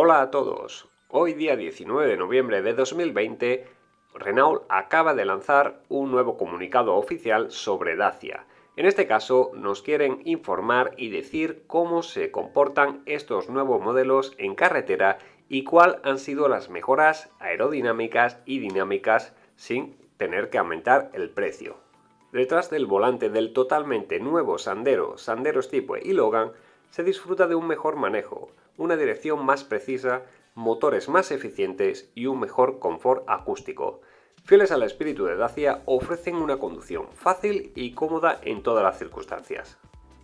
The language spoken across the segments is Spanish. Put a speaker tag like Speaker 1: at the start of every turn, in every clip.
Speaker 1: Hola a todos. Hoy día 19 de noviembre de 2020, Renault acaba de lanzar un nuevo comunicado oficial sobre Dacia. En este caso nos quieren informar y decir cómo se comportan estos nuevos modelos en carretera y cuáles han sido las mejoras aerodinámicas y dinámicas sin tener que aumentar el precio. Detrás del volante del totalmente nuevo Sandero, Sandero Stepway y Logan se disfruta de un mejor manejo, una dirección más precisa, motores más eficientes y un mejor confort acústico. Fieles al espíritu de Dacia, ofrecen una conducción fácil y cómoda en todas las circunstancias.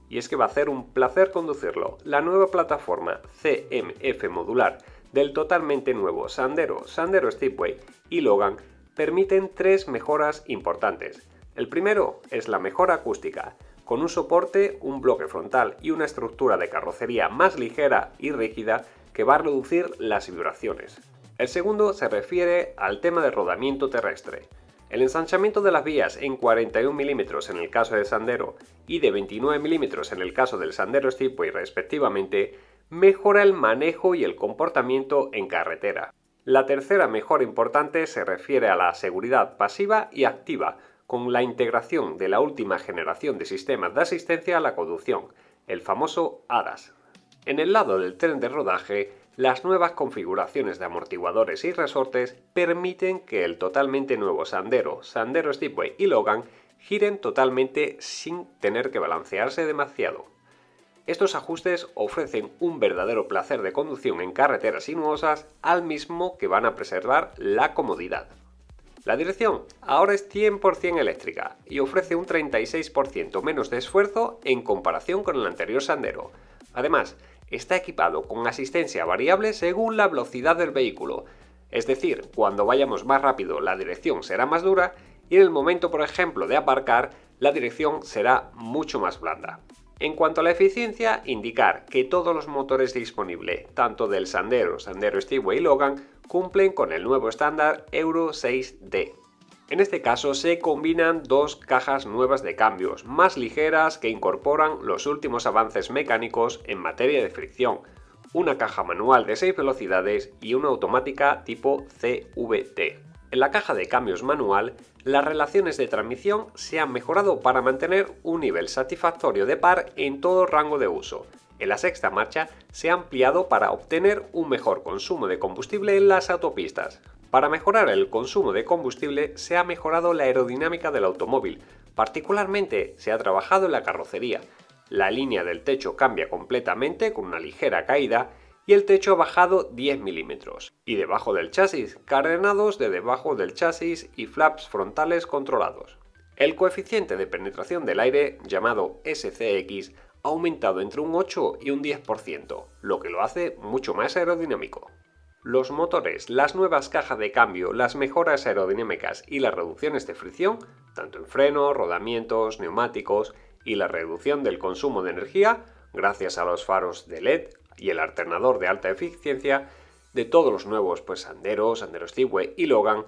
Speaker 1: Y es que va a ser un placer conducirlo. La nueva plataforma CMF modular del totalmente nuevo Sandero, Sandero Stepway y Logan permiten tres mejoras importantes. El primero es la mejora acústica, con un soporte, un bloque frontal y una estructura de carrocería más ligera y rígida que va a reducir las vibraciones. El segundo se refiere al tema de rodamiento terrestre. El ensanchamiento de las vías en 41 mm en el caso del Sandero y de 29 mm en el caso del Sandero Stepway respectivamente, mejora el manejo y el comportamiento en carretera. La tercera mejora importante se refiere a la seguridad pasiva y activa, con la integración de la última generación de sistemas de asistencia a la conducción, el famoso ADAS. En el lado del tren de rodaje, las nuevas configuraciones de amortiguadores y resortes permiten que el totalmente nuevo Sandero, Sandero Stepway y Logan giren totalmente sin tener que balancearse demasiado. Estos ajustes ofrecen un verdadero placer de conducción en carreteras sinuosas al mismo que van a preservar la comodidad. La dirección ahora es 100% eléctrica y ofrece un 36% menos de esfuerzo en comparación con el anterior Sandero. Además, está equipado con asistencia variable según la velocidad del vehículo. Es decir, cuando vayamos más rápido la dirección será más dura y en el momento, por ejemplo, de aparcar, la dirección será mucho más blanda. En cuanto a la eficiencia, indicar que todos los motores disponibles, tanto del Sandero, Sandero Stepway y Logan, cumplen con el nuevo estándar Euro 6D. En este caso se combinan dos cajas nuevas de cambios, más ligeras que incorporan los últimos avances mecánicos en materia de fricción, una caja manual de 6 velocidades y una automática tipo CVT. En la caja de cambios manual, las relaciones de transmisión se han mejorado para mantener un nivel satisfactorio de par en todo rango de uso. En la sexta marcha se ha ampliado para obtener un mejor consumo de combustible en las autopistas. Para mejorar el consumo de combustible se ha mejorado la aerodinámica del automóvil, particularmente se ha trabajado en la carrocería. La línea del techo cambia completamente con una ligera caída y el techo ha bajado 10 milímetros. Y debajo del chasis, carenados de debajo del chasis y flaps frontales controlados. El coeficiente de penetración del aire, llamado SCX, ha aumentado entre un 8 y un 10%, lo que lo hace mucho más aerodinámico. Los motores, las nuevas cajas de cambio, las mejoras aerodinámicas y las reducciones de fricción, tanto en frenos, rodamientos, neumáticos y la reducción del consumo de energía, gracias a los faros de LED y el alternador de alta eficiencia, de todos los nuevos Sandero, Sandero Stepway y Logan,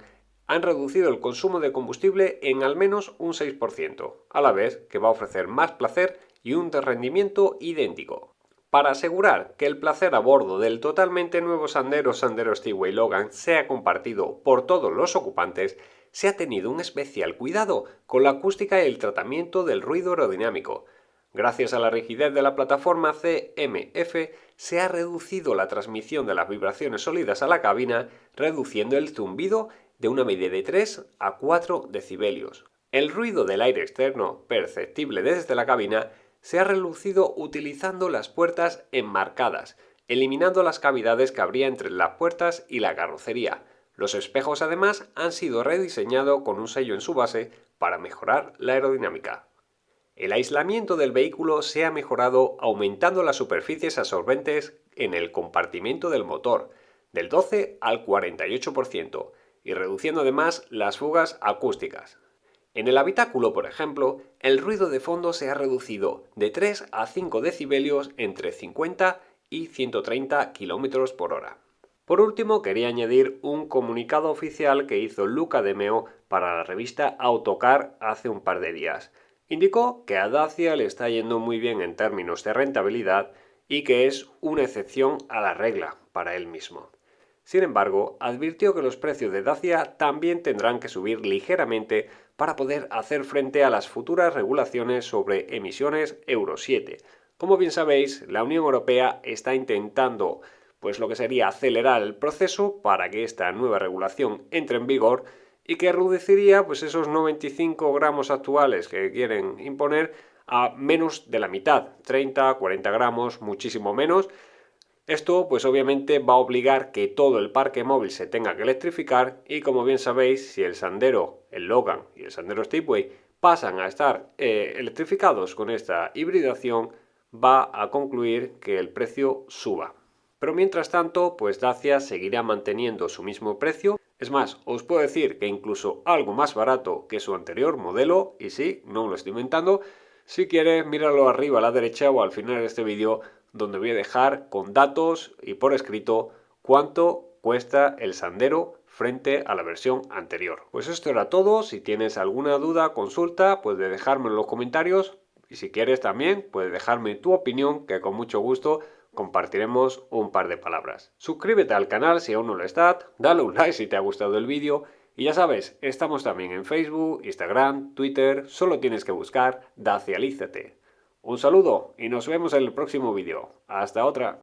Speaker 1: han reducido el consumo de combustible en al menos un 6%, a la vez que va a ofrecer más placer y un rendimiento idéntico. Para asegurar que el placer a bordo del totalmente nuevo Sandero, Sandero Stepway Logan sea compartido por todos los ocupantes, se ha tenido un especial cuidado con la acústica y el tratamiento del ruido aerodinámico. Gracias a la rigidez de la plataforma CMF, se ha reducido la transmisión de las vibraciones sólidas a la cabina, reduciendo el zumbido de una media de 3 a 4 decibelios. El ruido del aire externo, perceptible desde la cabina, se ha reducido utilizando las puertas enmarcadas, eliminando las cavidades que habría entre las puertas y la carrocería. Los espejos además han sido rediseñados con un sello en su base para mejorar la aerodinámica. El aislamiento del vehículo se ha mejorado aumentando las superficies absorbentes en el compartimento del motor, del 12 al 48%, y reduciendo además las fugas acústicas. En el habitáculo, por ejemplo, el ruido de fondo se ha reducido de 3 a 5 decibelios entre 50 y 130 km por hora. Por último, quería añadir un comunicado oficial que hizo Luca De Meo para la revista Autocar hace un par de días. Indicó que a Dacia le está yendo muy bien en términos de rentabilidad y que es una excepción a la regla, para él mismo. Sin embargo, advirtió que los precios de Dacia también tendrán que subir ligeramente para poder hacer frente a las futuras regulaciones sobre emisiones Euro 7. Como bien sabéis, la Unión Europea está intentando, pues lo que sería acelerar el proceso para que esta nueva regulación entre en vigor y que reduciría pues esos 95 gramos actuales que quieren imponer a menos de la mitad, 30, 40 gramos, muchísimo menos. Esto pues obviamente va a obligar que todo el parque móvil se tenga que electrificar y como bien sabéis, si el Sandero, el Logan y el Sandero Stepway pasan a estar electrificados con esta hibridación, va a concluir que el precio suba. Pero mientras tanto, pues Dacia seguirá manteniendo su mismo precio. Es más, os puedo decir que incluso algo más barato que su anterior modelo, y sí, no me lo estoy inventando. Si quieres, míralo arriba a la derecha o al final de este vídeo, donde voy a dejar con datos y por escrito cuánto cuesta el Sandero frente a la versión anterior. Pues esto era todo. Si tienes alguna duda, consulta, puedes dejarme en los comentarios. Y si quieres también, puedes dejarme tu opinión, que con mucho gusto compartiremos un par de palabras. Suscríbete al canal si aún no lo estás, dale un like si te ha gustado el vídeo y ya sabes, estamos también en Facebook, Instagram, Twitter, solo tienes que buscar Dacialízate. Un saludo y nos vemos en el próximo vídeo. Hasta otra.